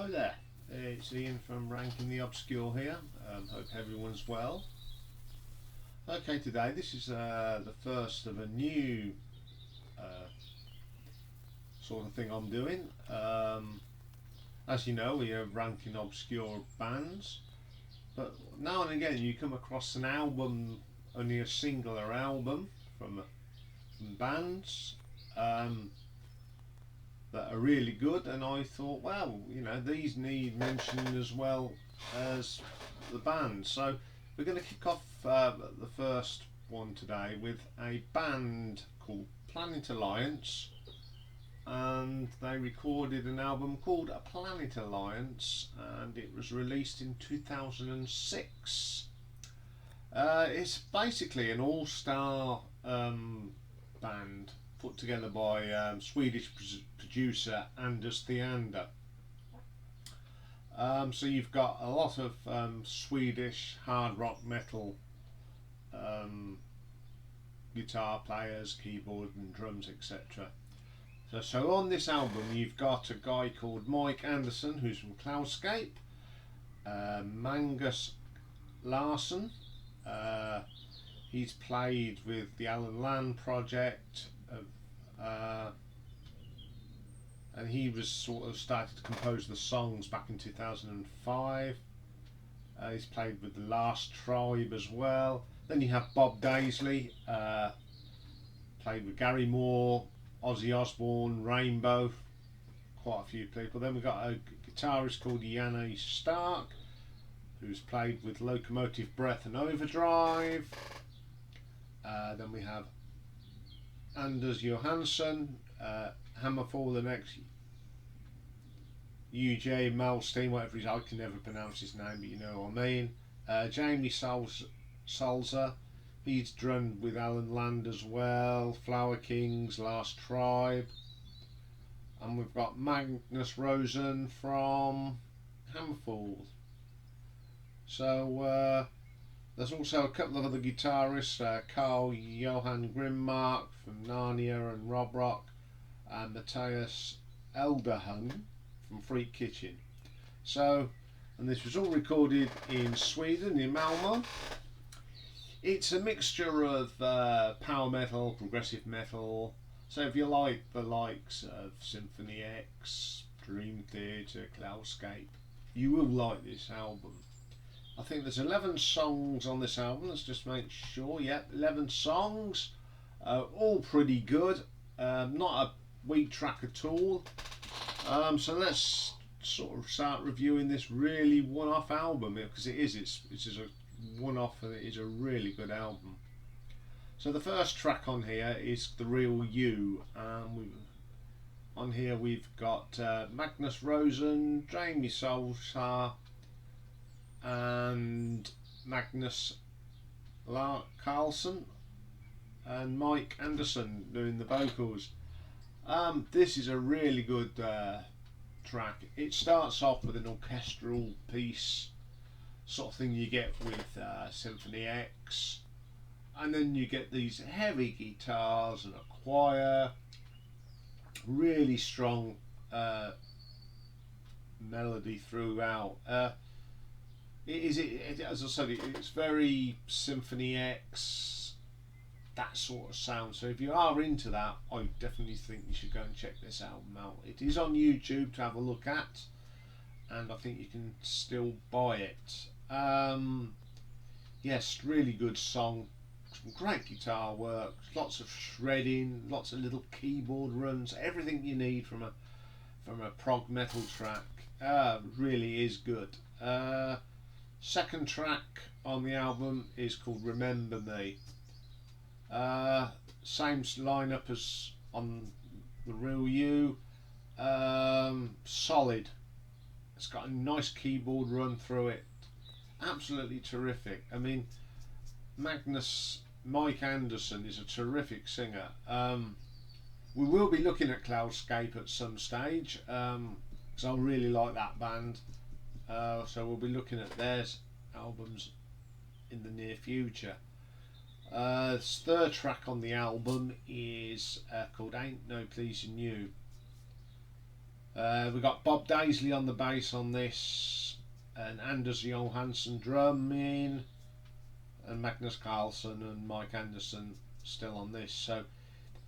Hello there, it's Ian from Ranking the Obscure here. Hope everyone's well. Okay, today this is the first of a new sort of thing I'm doing. As you know, we are ranking obscure bands, but now and again you come across an album, only a singular album from bands that are really good, and I thought, well, you know, these need mentioning as well as the band. So we're going to kick off the first one today with a band called Planet Alliance, and they recorded an album called A Planet Alliance, and it was released in 2006. It's basically an all-star band put together by Swedish producer Anders Theander. So you've got a lot of Swedish hard rock metal guitar players, keyboard and drums, etc. So on this album you've got a guy called Mike Anderson, who's from Cloudscape, Magnus Larsson, he's played with the Alan Land project, and he was sort of started to compose the songs back in 2005. He's played with the Last Tribe as well. Then you have Bob Daisley, played with Gary Moore, Ozzy Osbourne, Rainbow, quite a few people. Then we've got a guitarist called Iain Stark, who's played with Locomotive Breath and Overdrive. Then we have Anders Johansson, Hammerfall, the next UJ Malstein, whatever I can never pronounce his name, but you know what I mean. Jamie Salzer, he's drummed with Alan Land as well, Flower Kings, Last Tribe. And we've got Magnus Rosen from Hammerfall. So there's also a couple of other guitarists, Carl Johan Grimmark from Narnia and Rob Rock, and Matthias Elderhun from Freak Kitchen. So, and this was all recorded in Sweden, in Malmö. It's a mixture of power metal, progressive metal. So if you like the likes of Symphony X, Dream Theater, Cloudscape, you will like this album. I think there's 11 songs on this album. Let's just make sure. Yep, 11 songs, all pretty good. Not a weak track at all. So let's sort of start reviewing this really one-off album, because it is. It's just a one-off, and it is a really good album. So the first track on here is The Real You, and on here we've got Magnus Rosen, Jamie Salzer, and Magnus Carlson, and Mike Anderson doing the vocals. This is a really good track. It starts off with an orchestral piece, sort of thing you get with Symphony X, and then you get these heavy guitars and a choir, really strong melody throughout. As I said, it's very Symphony X, that sort of sound. So if you are into that, I definitely think you should go and check this album out. It is on YouTube to have a look at, and I think you can still buy it. Yes, really good song, some great guitar work, lots of shredding, lots of little keyboard runs, everything you need from a prog metal track. Really is good. Second track on the album is called Remember Me. Same lineup as on The Real You. Solid. It's got a nice keyboard run through it. Absolutely terrific. I mean, Mike Anderson is a terrific singer. We will be looking at Cloudscape at some stage, because I really like that band. So we'll be looking at their albums in the near future. Third track on the album is called Ain't No Pleasin You. We got Bob Daisley on the bass on this, and Anders Johansson drumming, and Magnus Carlsen and Mike Anderson still on this. So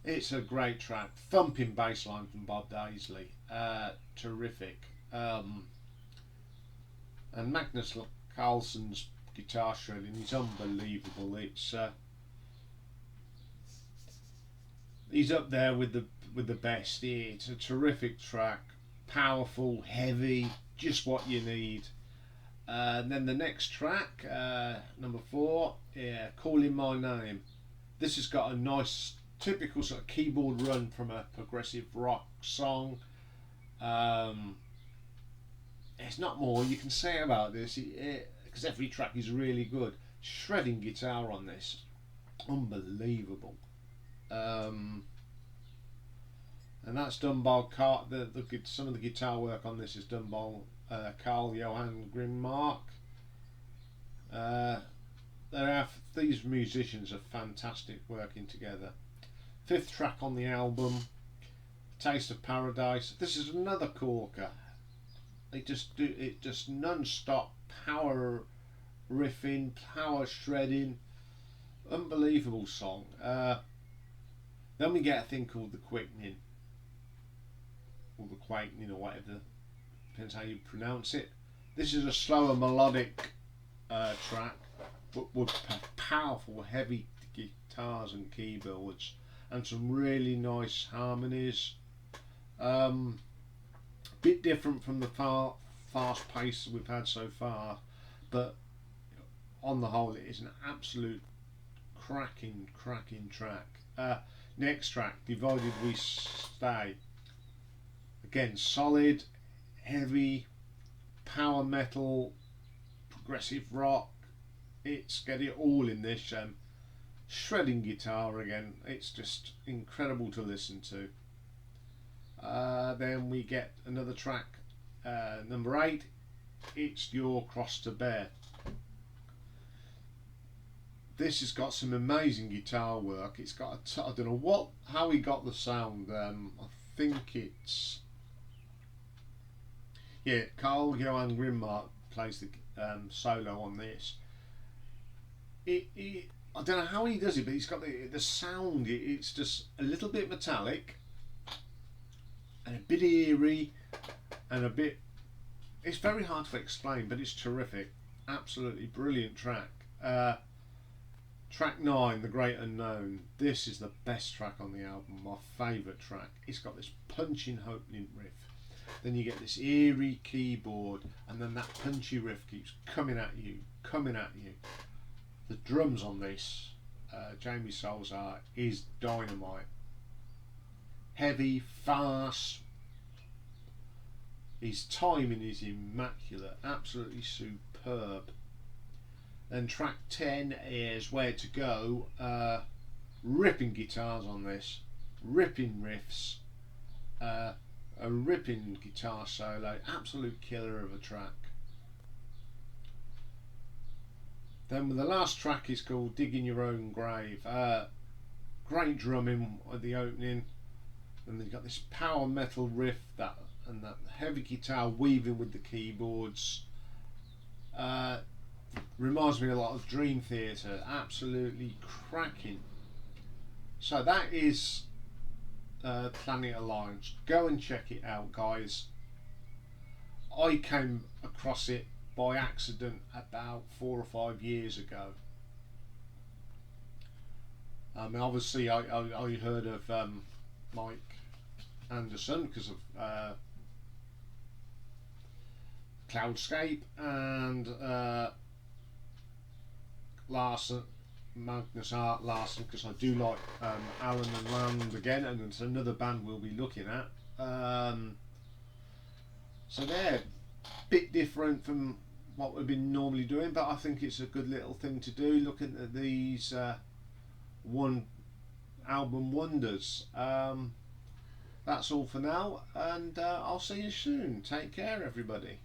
it's a great track. Thumping bass line from Bob Daisley, terrific. And Magnus Carlsen's guitar shredding is unbelievable. He's up there with the best. It's a terrific track, powerful, heavy, just what you need. And then the next track, number 4, Calling My Name. This has got a nice, typical sort of keyboard run from a progressive rock song. There's not more you can say about this, because every track is really good. Shredding guitar on this, unbelievable. And that's done by some of the guitar work on this is done by Carl Johan Grimmark. These musicians are fantastic working together. 5th track on the album, Taste of Paradise. This is another corker. They just do it, just non-stop power riffing, power shredding, unbelievable song. Then we get a thing called the Quickening, or the Quakening, or whatever, depends how you pronounce it. This is a slower melodic track, but with powerful heavy guitars and keyboards, and some really nice harmonies. Bit different from the fast pace we've had so far, but on the whole it is an absolute cracking track. Next track, Divided We Stay. Again, solid, heavy, power metal, progressive rock. It's got it all in this. Shredding guitar again. It's just incredible to listen to. Then we get another track, number 8. It's Your Cross to Bear. This has got some amazing guitar work. It's got I don't know how he got the sound. I think it's Carl Johan Grimmark plays the solo on this. I don't know how he does it, but he's got the sound. It's just a little bit metallic and a bit eerie and a bit. It's very hard to explain, but it's terrific. Absolutely brilliant track. Track 9, The Great Unknown. This is the best track on the album, my favourite track. It's got this punching opening riff. Then you get this eerie keyboard, and then that punchy riff keeps coming at you. The drums on this, Jamie Salzar, is dynamite. Heavy, fast. His timing is immaculate, absolutely superb. Then track 10 is Where to Go. Ripping guitars on this, ripping riffs, a ripping guitar solo, absolute killer of a track. Then the last track is called Digging Your Own Grave. Great drumming at the opening, and they've got this power metal riff and that heavy guitar weaving with the keyboards. Reminds me a lot of Dream Theater. Absolutely cracking. So that is Planet Alliance. Go and check it out, guys. I came across it by accident about 4 or 5 years ago. Obviously I heard of Mike Anderson because of Cloudscape and Magnus Art Larson, because I do like Alan and Land again, and it's another band we'll be looking at. So they're a bit different from what we've been normally doing, but I think it's a good little thing to do, looking at these one album wonders. That's all for now, and I'll see you soon. Take care, everybody.